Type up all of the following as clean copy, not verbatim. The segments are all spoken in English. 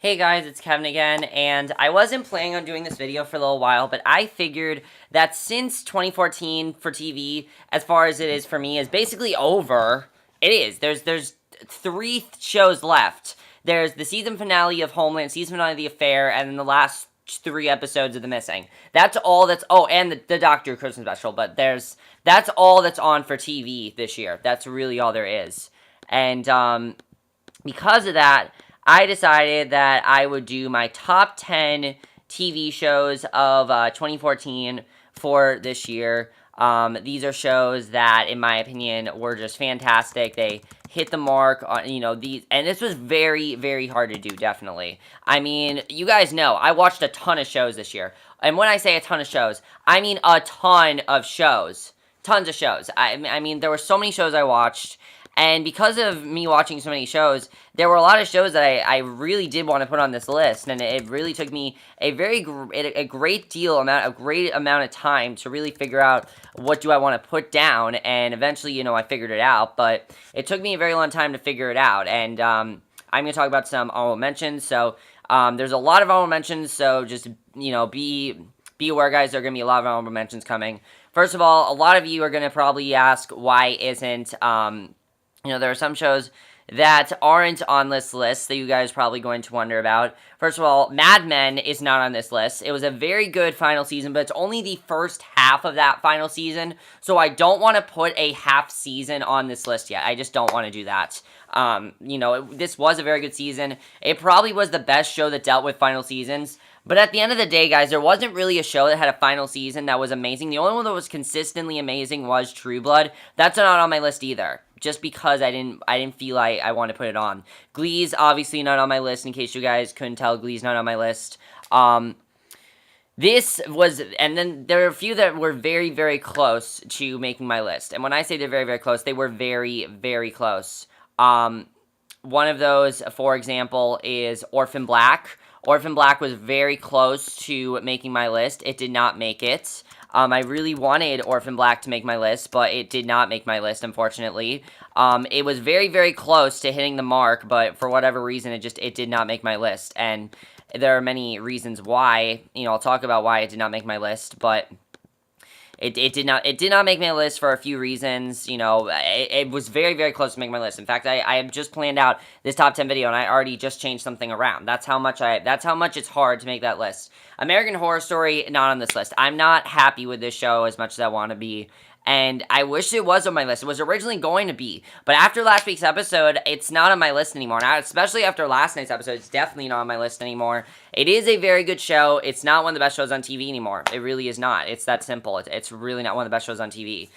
Hey guys, it's Kevin again, and I wasn't planning on doing this video for a little while, but I figured that since 2014 for TV, as far as it is for me, is basically over. It is. There's three shows left. There's the season finale of Homeland, season finale of The Affair, and then the last three episodes of The Missing. That's all that's... Oh, and the Doctor Who Christmas special, but that's all that's on for TV this year. That's really all there is. And, because of that, I decided that I would do my top 10 TV shows of 2014 for this year. These are shows that, in my opinion, were just fantastic. They hit the mark on, these, and this was very, very hard to do, definitely. I mean, you guys know, I watched a ton of shows this year. And when I say a ton of shows, I mean a ton of shows. Tons of shows. I mean, there were so many shows I watched. And because of me watching so many shows, there were a lot of shows that I really did want to put on this list, and it really took me a great amount of time to really figure out what do I want to put down, and eventually, I figured it out, but it took me a very long time to figure it out, and I'm going to talk about some honorable mentions. So there's a lot of honorable mentions, so just, be aware, guys, there are going to be a lot of honorable mentions coming. First of all, a lot of you are going to probably ask, why isn't... there are some shows that aren't on this list that you guys are probably going to wonder about. First of all, Mad Men is not on this list. It was a very good final season, but it's only the first half of that final season, so I don't want to put a half season on this list yet. I just don't want to do that. This was a very good season. It probably was the best show that dealt with final seasons. But at the end of the day, guys, there wasn't really a show that had a final season that was amazing. The only one that was consistently amazing was True Blood. That's not on my list either, just because I didn't feel I wanted to put it on. Glee's obviously not on my list, in case you guys couldn't tell. Glee's not on my list. This was, and then there are a few that were very, very close to making my list. And when I say they're very, very close, they were very, very close. One of those, for example, is Orphan Black. Orphan Black was very close to making my list. It did not make it. I really wanted Orphan Black to make my list, but it did not make my list, unfortunately. It was very, very close to hitting the mark, but for whatever reason, it did not make my list. And there are many reasons why. I'll talk about why it did not make my list, but... It did not make my list for a few reasons. It was very, very close to making my list. In fact, I have just planned out this top 10 video, and I already just changed something around. That's how much it's hard to make that list. American Horror Story, not on this list. I'm not happy with this show as much as I want to be. And I wish it was on my list. It was originally going to be. But after last week's episode, it's not on my list anymore. Now, especially after last night's episode, it's definitely not on my list anymore. It is a very good show. It's not one of the best shows on TV anymore. It really is not. It's that simple. It's really not one of the best shows on TV.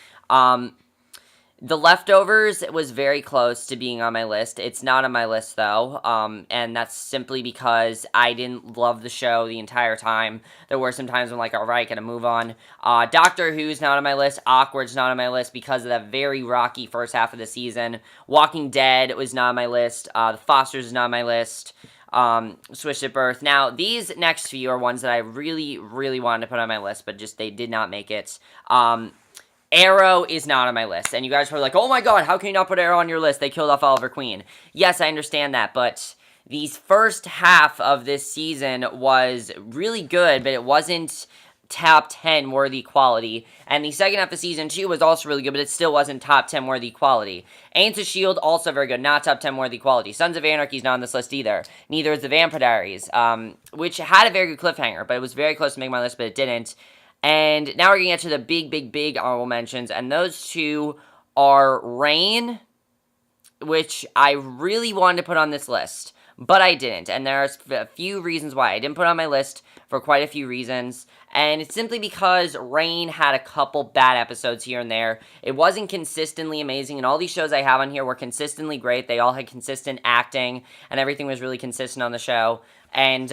The Leftovers was very close to being on my list. It's not on my list, though, and that's simply because I didn't love the show the entire time. There were some times when, all right, gotta move on. Doctor Who's not on my list. Awkward's not on my list because of that very rocky first half of the season. Walking Dead was not on my list. The Fosters is not on my list. Switched at Birth. Now, these next few are ones that I really, really wanted to put on my list, but just they did not make it. Arrow is not on my list, and you guys are like, oh my god, how can you not put Arrow on your list? They killed off Oliver Queen. Yes, I understand that, but the first half of this season was really good, but it wasn't top 10 worthy quality, and the second half of season 2 was also really good, but it still wasn't top 10 worthy quality. Agents of S.H.I.E.L.D., also very good, not top 10 worthy quality. Sons of Anarchy is not on this list either. Neither is The Vampire Diaries, which had a very good cliffhanger, but it was very close to making my list, but it didn't. And now we're going to get to the big, big, big honorable mentions, and those two are Rain, which I really wanted to put on this list, but I didn't, and there are a few reasons why. I didn't put it on my list for quite a few reasons, and it's simply because Rain had a couple bad episodes here and there. It wasn't consistently amazing, and all these shows I have on here were consistently great. They all had consistent acting, and everything was really consistent on the show. And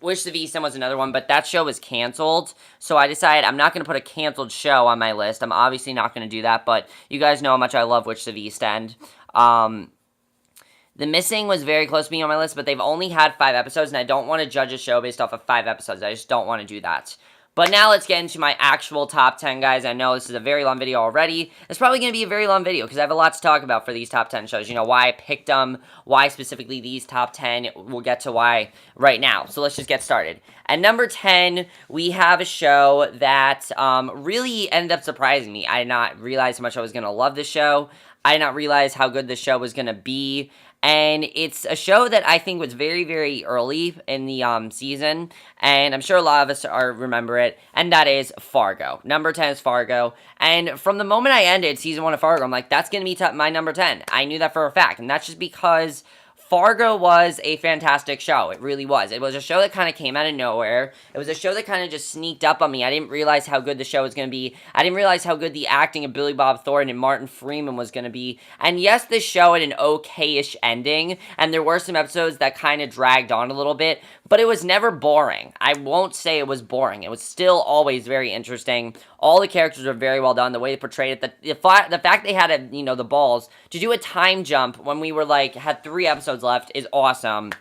Wish the V-Stem was another one, but that show was canceled, so I decided I'm not going to put a canceled show on my list. I'm obviously not going to do that, but you guys know how much I love Wish the V-Stem. The Missing was very close to being on my list, but they've only had 5 episodes, and I don't want to judge a show based off of 5 episodes. I just don't want to do that. But now let's get into my actual top 10, guys. I know this is a very long video already. It's probably going to be a very long video because I have a lot to talk about for these top 10 shows. You know, why I picked them, why specifically these top 10. We'll get to why right now. So let's just get started. At number 10, we have a show that really ended up surprising me. I did not realize how much I was going to love this show. I did not realize how good the show was going to be. And it's a show that I think was very, very early in the season, and I'm sure a lot of us remember it, and that is Fargo. Number 10 is Fargo, and from the moment I ended season 1 of Fargo, I'm like, that's going to be my number 10. I knew that for a fact, and that's just because Fargo was a fantastic show. It really was. It was a show that kind of came out of nowhere. It was a show that kind of just sneaked up on me. I didn't realize how good the show was going to be. I didn't realize how good the acting of Billy Bob Thornton and Martin Freeman was going to be. And yes, this show had an okay-ish ending, and there were some episodes that kind of dragged on a little bit, but it was never boring. I won't say it was boring. It was still always very interesting. All the characters were very well done. The way they portrayed it, the fact they had the balls to do a time jump when we were had 3 episodes left is awesome.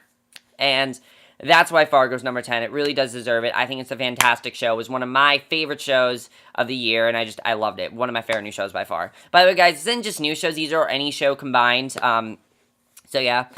And that's why Fargo's number 10. It really does deserve it. I think it's a fantastic show. It was one of my favorite shows of the year, and I loved it. One of my favorite new shows by far. By the way, guys, this isn't just new shows. These are any show combined. So yeah.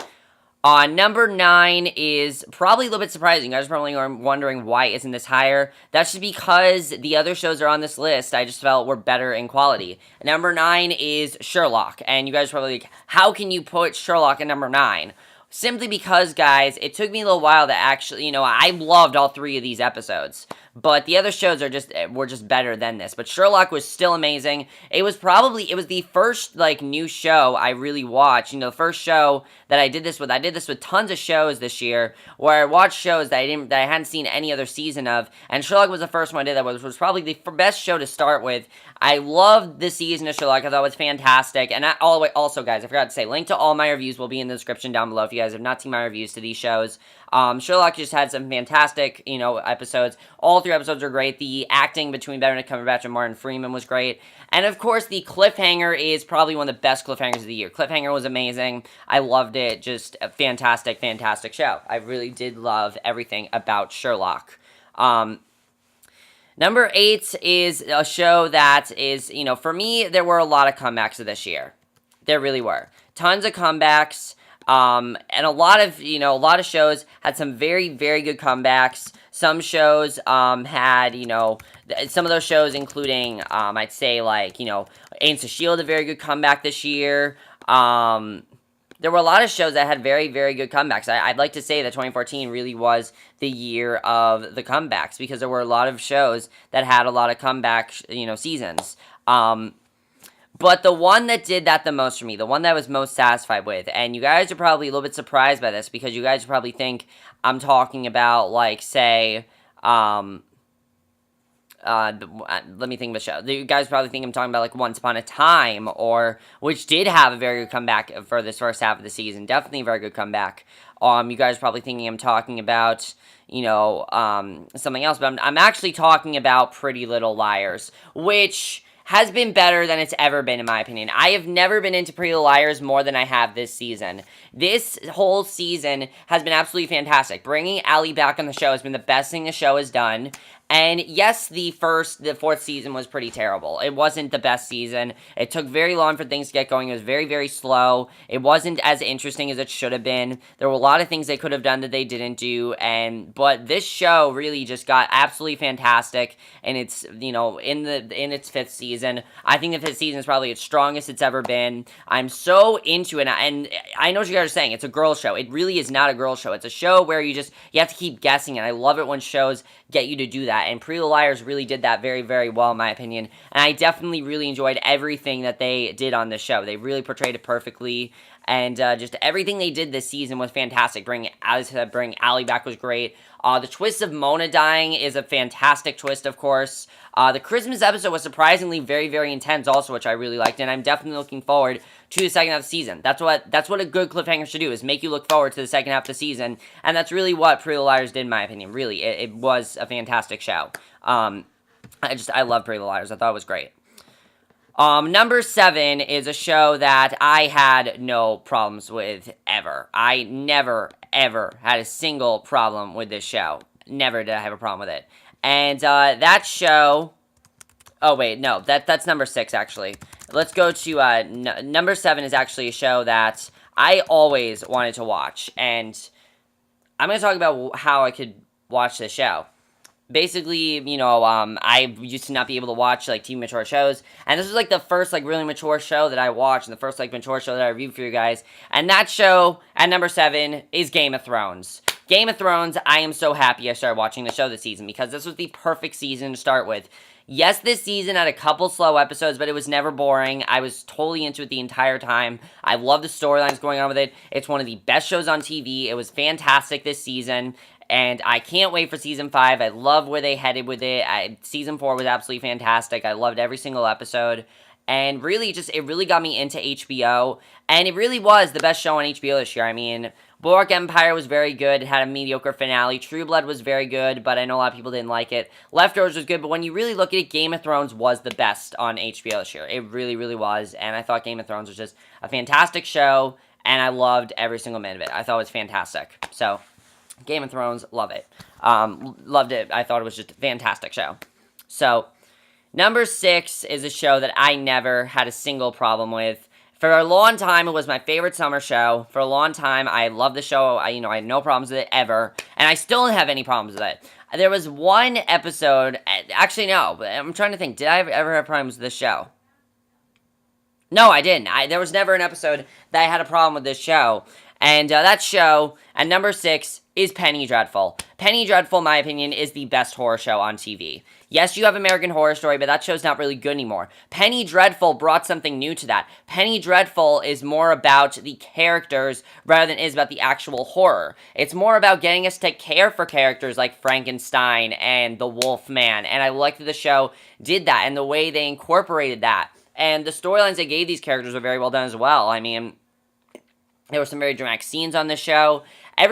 Number 9 is probably a little bit surprising. You guys probably are wondering why isn't this higher. That's just because the other shows are on this list I just felt were better in quality. Number 9 is Sherlock. And you guys are probably like, how can you put Sherlock at number 9? Simply because, guys, it took me a little while to actually, I loved all 3 of these episodes. But the other shows were just better than this. But Sherlock was still amazing. It was the first, new show I really watched. The first show that I did this with. I did this with tons of shows this year, where I watched shows that I hadn't seen any other season of. And Sherlock was the first one I did that was probably the best show to start with. I loved this season of Sherlock. I thought it was fantastic. And also, guys, I forgot to say, link to all my reviews will be in the description down below if you guys have not seen my reviews to these shows. Sherlock just had some fantastic, episodes. All 3 episodes are great. The acting between Benedict Cumberbatch and Martin Freeman was great. And, of course, the cliffhanger is probably one of the best cliffhangers of the year. Cliffhanger was amazing. I loved it. Just a fantastic, fantastic show. I really did love everything about Sherlock. Number 8 is a show that is, for me, there were a lot of comebacks this year. There really were. Tons of comebacks. And a lot of shows had some very, very good comebacks. Some shows, had, some of those shows including, I'd say Agents of S.H.I.E.L.D. a very good comeback this year. There were a lot of shows that had very, very good comebacks. I'd like to say that 2014 really was the year of the comebacks because there were a lot of shows that had a lot of comeback, seasons. But the one that did that the most for me, the one that I was most satisfied with, and you guys are probably a little bit surprised by this because you guys probably think I'm talking about, let me think of a show. You guys probably think I'm talking about, Once Upon a Time, which did have a very good comeback for this first half of the season. Definitely a very good comeback. You guys are probably thinking I'm talking about, something else, but I'm actually talking about Pretty Little Liars, which has been better than it's ever been, in my opinion. I have never been into Pretty Little Liars more than I have this season. This whole season has been absolutely fantastic. Bringing Allie back on the show has been the best thing the show has done. And yes, the 4th season was pretty terrible. It wasn't the best season. It took very long for things to get going. It was very, very slow. It wasn't as interesting as it should have been. There were a lot of things they could have done that they didn't do. But this show really just got absolutely fantastic. And it's, in its 5th season. I think the 5th season is probably its strongest it's ever been. I'm so into it. And I know what you guys are saying. It's a girl show. It really is not a girl show. It's a show where you have to keep guessing. And I love it when shows get you to do that. And Pretty Little Liars really did that very, very well, in my opinion. And I definitely really enjoyed everything that they did on this show. They really portrayed it perfectly. And just everything they did this season was fantastic. Bringing Allie back was great. The twist of Mona dying is a fantastic twist, of course. The Christmas episode was surprisingly very, very intense also, which I really liked. And I'm definitely looking forward to the second half of the season. That's what a good cliffhanger should do, is make you look forward to the second half of the season. And that's really what Pretty Little Liars did, in my opinion. Really, it was a fantastic show. I love Pretty Little Liars. I thought it was great. Number 7 is a show that I had no problems with ever. I never, ever had a single problem with this show. Never did I have a problem with it. And that show... Oh, wait, no, that's number 6, actually. Let's go to number 7 is actually a show that I always wanted to watch. And I'm going to talk about how I could watch this show. Basically, I used to not be able to watch, like, TV mature shows, and this was, like, the first, like, really mature show that I watched, and the first, like, mature show that I reviewed for you guys, and that show, at number 7, is Game of Thrones. Game of Thrones, I am so happy I started watching the show this season, because this was the perfect season to start with. Yes, this season had a couple slow episodes, but it was never boring. I was totally into it the entire time. I love the storylines going on with it. It's one of the best shows on TV. It was fantastic this season, and I can't wait for Season 5. I love where they headed with it. Season 4 was absolutely fantastic. I loved every single episode, and really, it really got me into HBO, and it really was the best show on HBO this year. I mean, Boardwalk Empire was very good. It had a mediocre finale. True Blood was very good, but I know a lot of people didn't like it. Leftovers was good, but when you really look at it, Game of Thrones was the best on HBO this year. It really, really was, and I thought Game of Thrones was just a fantastic show, and I loved every single minute of it. I thought it was fantastic. So, Game of Thrones, love it. Loved it. I thought it was just a fantastic show. So, number 6 is a show that I never had a single problem with. For a long time, it was my favorite summer show. For a long time, I loved the show. I had no problems with it ever. And I still don't have any problems with it. There was one episode... Actually, no. I'm trying to think. Did I ever have problems with this show? No, I didn't. There was never an episode that I had a problem with this show. And that show, at number 6, is Penny Dreadful. Penny Dreadful, in my opinion, is the best horror show on TV. Yes, you have American Horror Story, but that show's not really good anymore. Penny Dreadful brought something new to that. Penny Dreadful is more about the characters rather than is about the actual horror. It's more about getting us to care for characters like Frankenstein and the Wolfman, and I like that the show did that, and the way they incorporated that. And the storylines they gave these characters were very well done as well. I mean, there were some very dramatic scenes on the show. It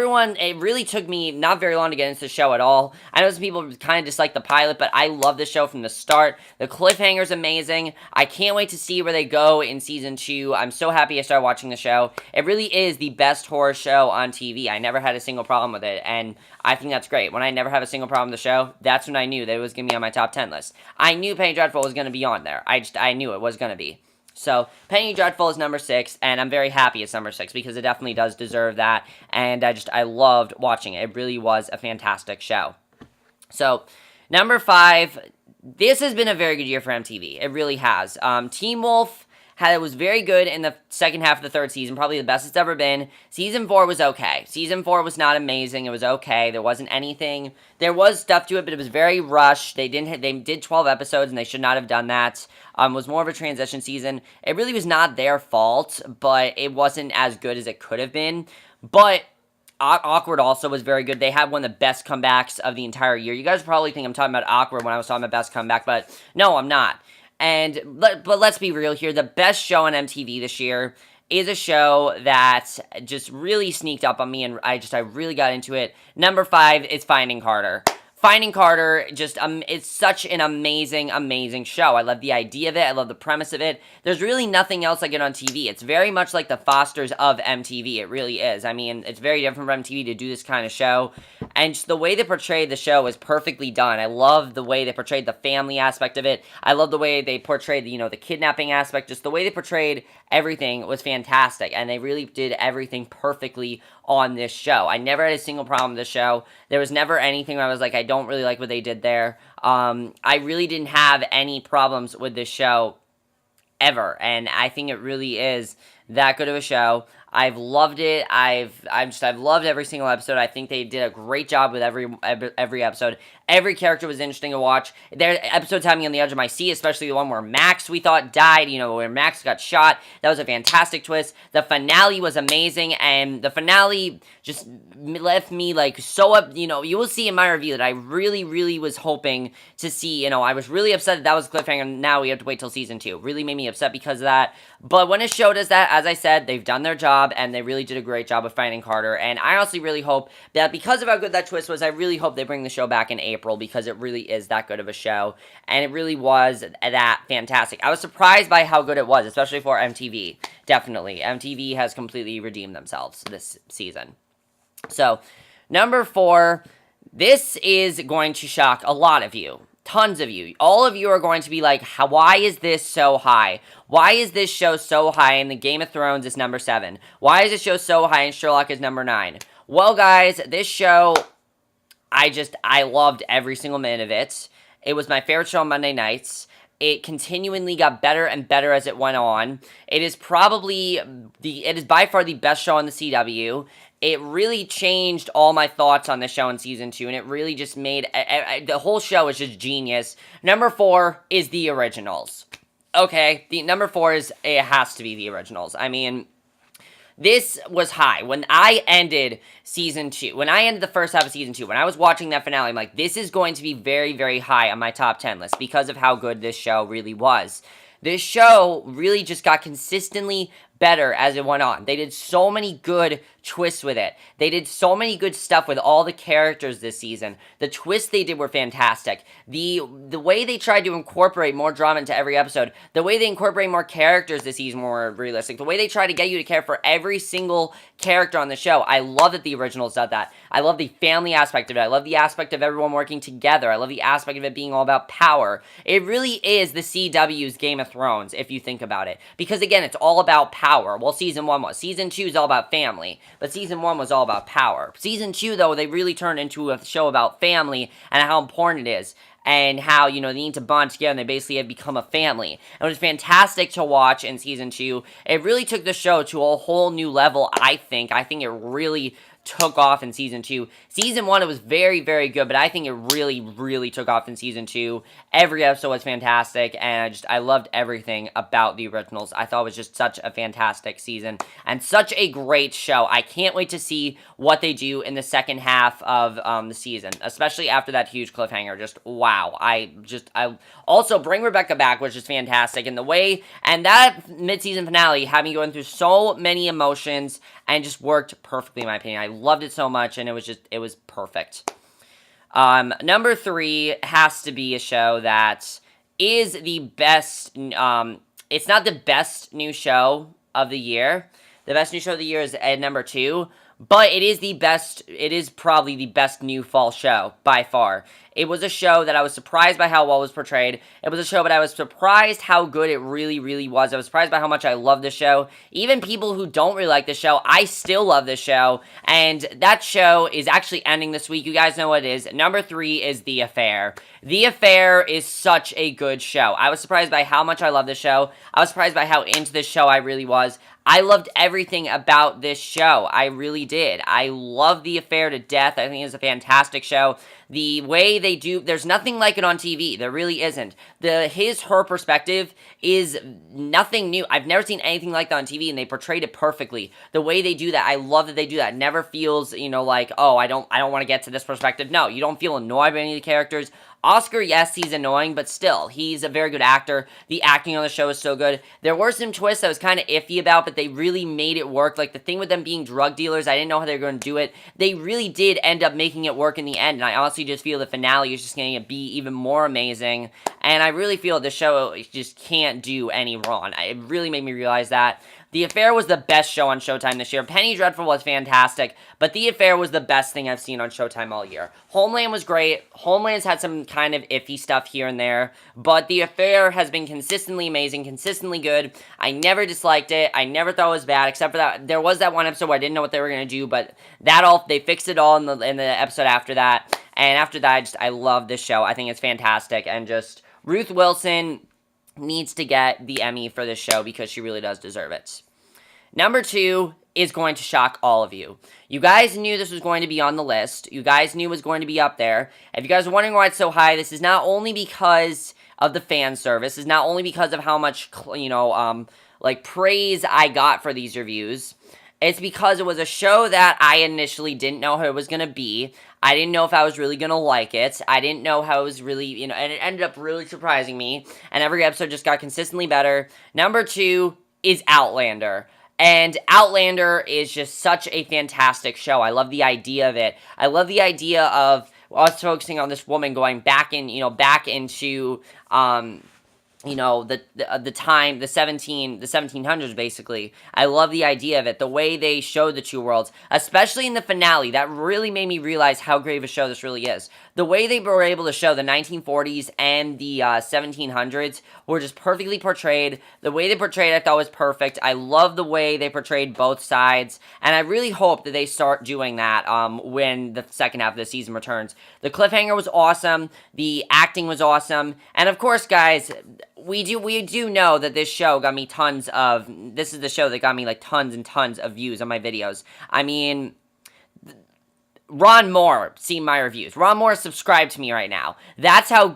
really took me not very long to get into the show at all. I know some people kind of dislike the pilot, but I love the show from the start. The cliffhanger's amazing. I can't wait to see where they go in Season 2. I'm so happy I started watching the show. It really is the best horror show on TV. I never had a single problem with it, and I think that's great. When I never have a single problem with the show, that's when I knew that it was going to be on my top 10 list. I knew Penny Dreadful was going to be on there. I knew it was going to be. So, Penny Dreadful is number 6, and I'm very happy it's number 6, because it definitely does deserve that, and I loved watching it. It really was a fantastic show. So, number 5, this has been a very good year for MTV. It really has. Teen Wolf was very good in the second half of the 3rd season, probably the best it's ever been. Season 4 was okay. Season 4 was not amazing. It was okay. There wasn't anything. There was stuff to it, but it was very rushed. They did 12 episodes, and they should not have done that. It was more of a transition season. It really was not their fault, but it wasn't as good as it could have been. But Awkward also was very good. They had one of the best comebacks of the entire year. You guys probably think I'm talking about Awkward when I was talking about best comeback, but no, I'm not. But let's be real here. The best show on MTV this year is a show that just really sneaked up on me, and I really got into it. Number 5 is Finding Carter. Finding Carter, it's such an amazing, amazing show. I love the idea of it. I love the premise of it. There's really nothing else like it on TV. It's very much like the Fosters of MTV. It really is. I mean, it's very different from MTV to do this kind of show. And just the way they portrayed the show is perfectly done. I love the way they portrayed the family aspect of it. I love the way they portrayed, the kidnapping aspect. Just the way they portrayed everything was fantastic. And they really did everything perfectly on this show. I never had a single problem with this show. There was never anything where I was like, I don't really like what they did there. I really didn't have any problems with this show ever, and I think it really is that good of a show. I've loved it. I've loved every single episode. I think they did a great job with every episode. Every character was interesting to watch. There episodes had me on the edge of my seat, especially the one where Max, we thought, died, where Max got shot. That was a fantastic twist. The finale was amazing, and the finale just left me, so up, you will see in my review that I really, really was hoping to see, I was really upset that was a cliffhanger, and now we have to wait till Season 2. Really made me upset because of that. But when a show does that, as I said, they've done their job, and they really did a great job of Finding Carter, and I honestly really hope that because of how good that twist was, I really hope they bring the show back in April, because it really is that good of a show, and it really was that fantastic. I was surprised by how good it was, especially for MTV. Definitely. MTV has completely redeemed themselves this season. So, number 4, This is going to shock a lot of you. Tons of you. All of you are going to be like, why is this so high? Why is this show so high and the Game of Thrones is number 7? Why is this show so high and Sherlock is number 9? Well, guys, this show, I loved every single minute of it. It was my favorite show on Monday nights. It continually got better and better as it went on. It is by far the best show on the CW. It really changed all my thoughts on the show in season 2, and it really just made the whole show is just genius. Number 4 is the originals. Okay, the number 4 it has to be the originals. I mean, this was high. When I ended season 2, when I ended the first half of season 2, when I was watching that finale, I'm like, this is going to be very, very high on my top 10 list because of how good this show really was. This show really just got consistently better as it went on. They did so many good twists with it. They did so many good stuff with all the characters this season. The twists they did were fantastic. The way they tried to incorporate more drama into every episode, the way they incorporate more characters this season were realistic. The way they try to get you to care for every single character on the show. I love that the originals did that. I love the family aspect of it. I love the aspect of everyone working together. I love the aspect of it being all about power. It really is the CW's Game of Thrones, if you think about it. Because again, it's all about power. Well, season 1 was. Season 2 is all about family. But season 1 was all about power. Season 2, though, they really turned into a show about family and how important it is. And how, they need to bond together and they basically have become a family. And it was fantastic to watch in season 2. It really took the show to a whole new level, I think. I think it really took off in season 2. Season 1, it was very, very good, but I think it really, really took off in season 2. Every episode was fantastic, and I loved everything about the originals. I thought it was just such a fantastic season, and such a great show. I can't wait to see what they do in the second half of the season, especially after that huge cliffhanger. Just, wow. I also, Bring Rebecca Back was just fantastic, and that mid-season finale had me going through so many emotions, and just worked perfectly in my opinion. I loved it so much, and it was perfect. Number 3 has to be a show that is the best, it's not the best new show of the year. The best new show of the year is at number 2, but it is probably the best new fall show, by far. It was a show that I was surprised by how well it was portrayed. It was a show, but I was surprised how good it really, really was. I was surprised by how much I love the show. Even people who don't really like the show, I still love the show. And that show is actually ending this week. You guys know what it is. Number 3 is The Affair. The Affair is such a good show. I was surprised by how much I love the show. I was surprised by how into the show I really was. I loved everything about this show. I really did. I love The Affair to death. I think it's a fantastic show. The way they do, there's nothing like it on TV. There really isn't. Her perspective is nothing new. I've never seen anything like that on TV, and they portrayed it perfectly. The way they do that, I love that they do that. It never feels, like, oh, I don't want to get to this perspective. No, you don't feel annoyed by any of the characters. Oscar, yes, he's annoying, but still, he's a very good actor. The acting on the show is so good. There were some twists I was kind of iffy about, but they really made it work. Like, the thing with them being drug dealers, I didn't know how they were going to do it. They really did end up making it work in the end, and I honestly just feel the finale is just going to be even more amazing, and I really feel the show just can't do any wrong. It really made me realize that. The Affair was the best show on Showtime this year. Penny Dreadful was fantastic, but The Affair was the best thing I've seen on Showtime all year. Homeland was great. Homeland's had some kind of iffy stuff here and there, but The Affair has been consistently amazing, consistently good. I never disliked it. I never thought it was bad, except for that there was that one episode where I didn't know what they were going to do, but they fixed it all in the episode after that. And after that, I love this show. I think it's fantastic, and just Ruth Wilson needs to get the Emmy for this show because she really does deserve it. Number 2 is going to shock all of you. You guys knew this was going to be on the list. You guys knew it was going to be up there. If you guys are wondering why it's so high, this is not only because of the fan service. It's not only because of how much, praise I got for these reviews. It's because it was a show that I initially didn't know how it was going to be. I didn't know if I was really going to like it. I didn't know how it was really, and it ended up really surprising me. And every episode just got consistently better. Number 2 is Outlander. And Outlander is just such a fantastic show. I love the idea of it. I love the idea of us focusing on this woman going back into the time, the 1700s basically. I love the idea of it, the way they showed the two worlds, especially in the finale. That really made me realize how great of a show this really is. The way they were able to show the 1940s and the 1700s were just perfectly portrayed. The way they portrayed it, I thought was perfect. I love the way they portrayed both sides, and I really hope that they start doing that when the second half of the season returns. The cliffhanger was awesome. The acting was awesome, and of course, guys, we do know that this show got me this is the show that got me like tons and tons of views on my videos. I mean, Ron Moore seen my reviews. Ron Moore subscribed to me right now. That's how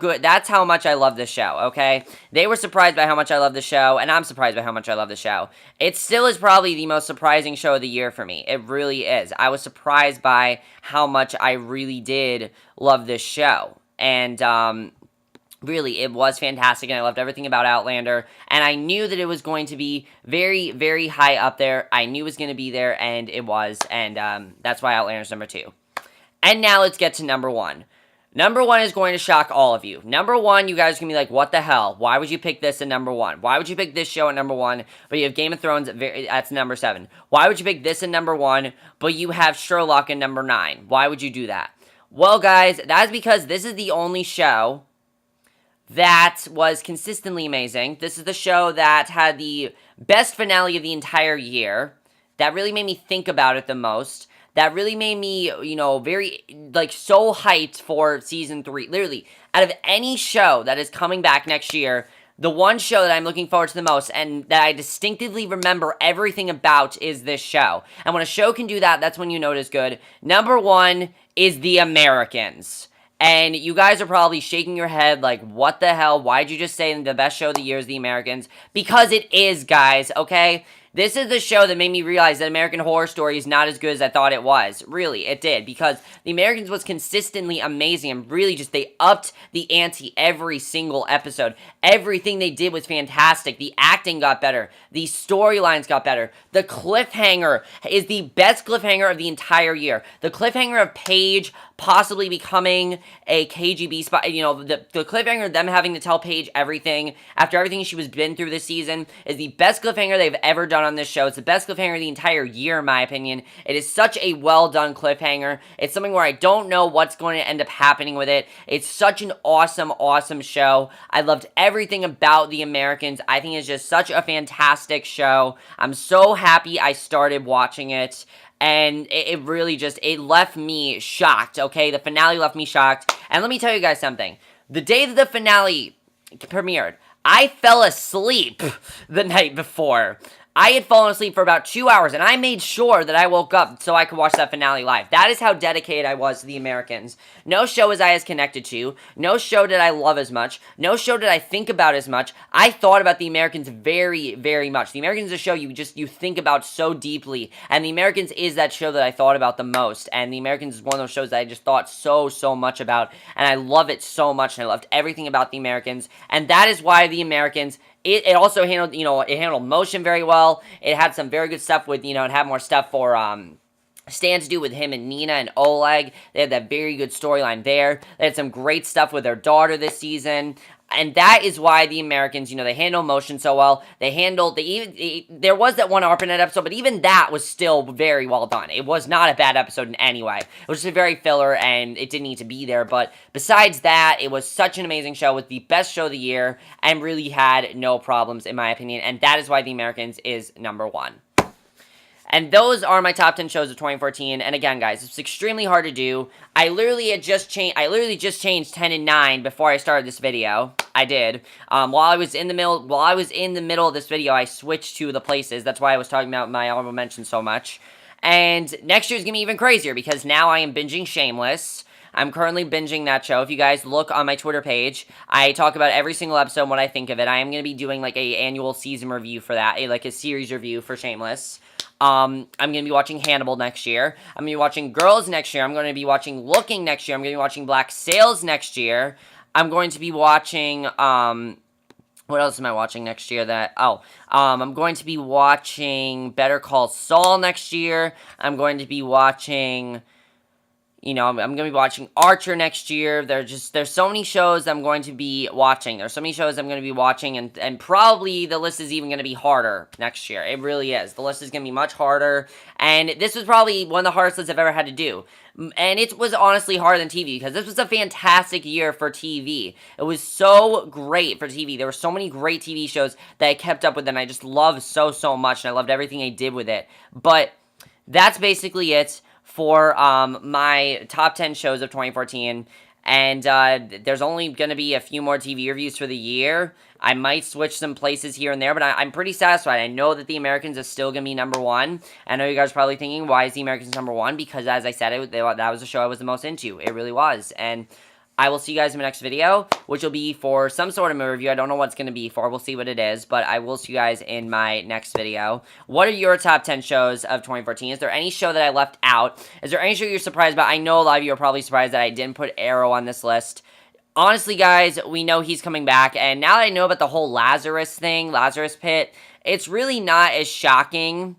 much I love this show, okay? They were surprised by how much I love the show, and I'm surprised by how much I love the show. It still is probably the most surprising show of the year for me. It really is. I was surprised by how much I really did love this show. And, really, it was fantastic, and I loved everything about Outlander, and I knew that it was going to be very, very high up there. I knew it was going to be there, and it was, and that's why Outlander's number 2. And now let's get to number 1. Number 1 is going to shock all of you. Number 1, you guys are going to be like, what the hell? Why would you pick this at number 1? Why would you pick this show at number 1, but you have Game of Thrones that's number 7? Why would you pick this at number 1, but you have Sherlock at number 9? Why would you do that? Well, guys, that's because this is the only show that was consistently amazing. This is the show that had the best finale of the entire year. That really made me think about it the most. That really made me, very, so hyped for season 3. Literally, out of any show that is coming back next year, the one show that I'm looking forward to the most and that I distinctively remember everything about is this show. And when a show can do that, that's when you know it is good. Number 1 is The Americans. And you guys are probably shaking your head like, what the hell? Why'd you just say the best show of the year is The Americans? Because it is, guys, okay? This is the show that made me realize that American Horror Story is not as good as I thought it was. Really, it did. Because The Americans was consistently amazing. And really just, they upped the ante every single episode. Everything they did was fantastic. The acting got better. The storylines got better. The cliffhanger is the best cliffhanger of the entire year. The cliffhanger of Paige possibly becoming a KGB spy, the cliffhanger of them having to tell Paige everything after everything she was been through this season is the best cliffhanger they've ever done on this show. It's the best cliffhanger of the entire year, in my opinion. It is such a well done cliffhanger. It's something where I don't know what's going to end up happening with it. It's such an awesome, awesome show. I loved everything about The Americans. I think it's just such a fantastic show. I'm so happy I started watching it. And it really just, it left me shocked, okay? The finale left me shocked. And let me tell you guys something. The day that the finale premiered, I fell asleep the night before. I had fallen asleep for about 2 hours, and I made sure that I woke up so I could watch that finale live. That is how dedicated I was to The Americans. No show was I as connected to. No show did I love as much. No show did I think about as much. I thought about The Americans very, very much. The Americans is a show you think about so deeply, and The Americans is that show that I thought about the most, and The Americans is one of those shows that I just thought so much about, and I love it so much, and I loved everything about The Americans, and that is why The Americans, it also handled, it handled motion very well. It had some very good stuff with, it had more stuff for, Stan to do with him and Nina and Oleg. They had that very good storyline there. They had some great stuff with their daughter this season. And that is why The Americans, they handle emotion so well. There was that one ARPANET episode, but even that was still very well done. It was not a bad episode in any way. It was just a very filler, and it didn't need to be there. But besides that, it was such an amazing show with the best show of the year, and really had no problems, in my opinion. And that is why The Americans is number 1. And those are my top 10 shows of 2014. And again, guys, it's extremely hard to do. I literally just changed 10 and 9 before I started this video. I did. While I was in the middle of this video, I switched to the places. That's why I was talking about my honorable mention so much. And next year's gonna be even crazier because now I am binging Shameless. I'm currently binging that show. If you guys look on my Twitter page, I talk about every single episode and what I think of it. I am going to be doing like a annual season review for that, a series review for Shameless. I'm going to be watching Hannibal next year. I'm going to be watching Girls next year. I'm going to be watching Looking next year. I'm going to be watching Black Sails next year. I'm going to be watching, what else am I watching next year I'm going to be watching Better Call Saul next year. I'm going to be watching, You know, I'm going to be watching Archer next year. There's so many shows I'm going to be watching. There's so many shows I'm going to be watching, and probably the list is even going to be harder next year. It really is. The list is going to be much harder, and this was probably one of the hardest lists I've ever had to do. And it was honestly harder than TV, because this was a fantastic year for TV. It was so great for TV. There were so many great TV shows that I kept up with, and I just loved so much, and I loved everything I did with it. But that's basically it for my top 10 shows of 2014, and there's only going to be a few more TV reviews for the year. I might switch some places here and there, but I'm pretty satisfied. I know that The Americans is still going to be number one. I know you guys are probably thinking, why is The Americans number one? Because, as I said, that was the show I was the most into. It really was, and I will see you guys in my next video, which will be for some sort of movie review. I don't know what it's going to be for. We'll see what it is, but I will see you guys in my next video. What are your top 10 shows of 2014? Is there any show that I left out? Is there any show you're surprised about? I know a lot of you are probably surprised that I didn't put Arrow on this list. Honestly, guys, we know he's coming back, and now that I know about the whole Lazarus Pit, it's really not as shocking.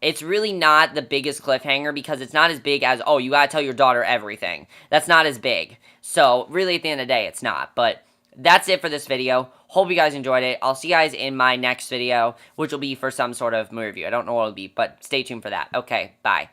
It's really not the biggest cliffhanger, because it's not as big as, oh, you gotta tell your daughter everything. That's not as big. So, really, at the end of the day, it's not. But that's it for this video. Hope you guys enjoyed it. I'll see you guys in my next video, which will be for some sort of movie review. I don't know what it'll be, but stay tuned for that. Okay, bye.